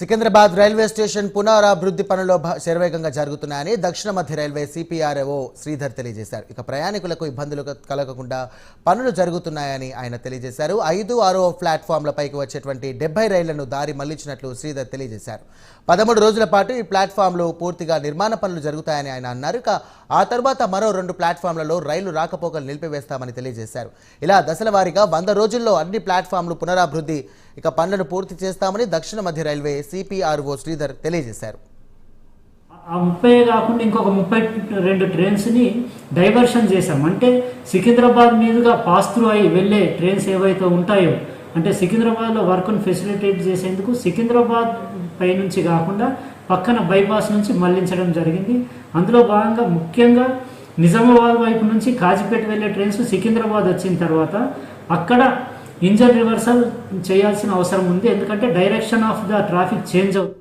Secunderabad railway station పునరాభివృద్ధి పనులు శరవేగంగా జరుగుతున్నాయని దక్షిణ మధ్య రైల్వే సిపిఆర్ఓ శ్రీధర్ తెలియజేశారు. ఇక ప్రయాణికులకు ఇబ్బందులు కలగకుండా పనులు జరుగుతున్నాయని ఆయన తెలియజేశారు. 5, 6 ప్లాట్ఫామ్లపైకి వచ్చేటువంటి 70 రైళ్లను దారి మళ్లించినట్లు శ్రీధర్ తెలియజేశారు. 13 రోజుల పాటు ఈ ప్లాట్ఫామ్లు పూర్తిగా నిర్మాణ పనులు జరుగుతాయని ఆయన అన్నారు. ఇక ఆ తర్వాత మరో 2 ప్లాట్ఫామ్లలో రైలు రాకపోకలు నిలిపివేస్తామని తెలియజేశారు. ఇలా దశల వారీగా 100 రోజుల్లో అన్ని ప్లాట్ఫామ్లు పునరాభివృద్ధి పనులను పూర్తి చేస్తామని దక్షిణ మధ్య రైల్వే సిపిఆర్ఓ శ్రీధర్ తెలియజేశారు. ఆ 30 కాకుండా ఇంకొక 32 ట్రైన్స్ని డైవర్షన్ చేశాం. అంటే సికింద్రాబాద్ మీదుగా పాస్ త్రూ అయ్యి వెళ్ళే ట్రైన్స్ ఏవైతే ఉంటాయో, అంటే సికింద్రాబాద్లో వర్క్ను ఫెసిలిటేట్ చేసేందుకు సికింద్రాబాద్ పై నుంచి కాకుండా పక్కన బైపాస్ నుంచి మళ్లించడం జరిగింది. అందులో భాగంగా ముఖ్యంగా నిజామాబాద్ వైపు నుంచి కాజీపేట వెళ్ళే ట్రైన్స్ సికింద్రాబాద్ వచ్చిన తర్వాత అక్కడ ఇంజన్ రివర్సల్ చేయాల్సిన అవసరం ఉంది. ఎందుకంటే direction of the traffic change అవుతుంది.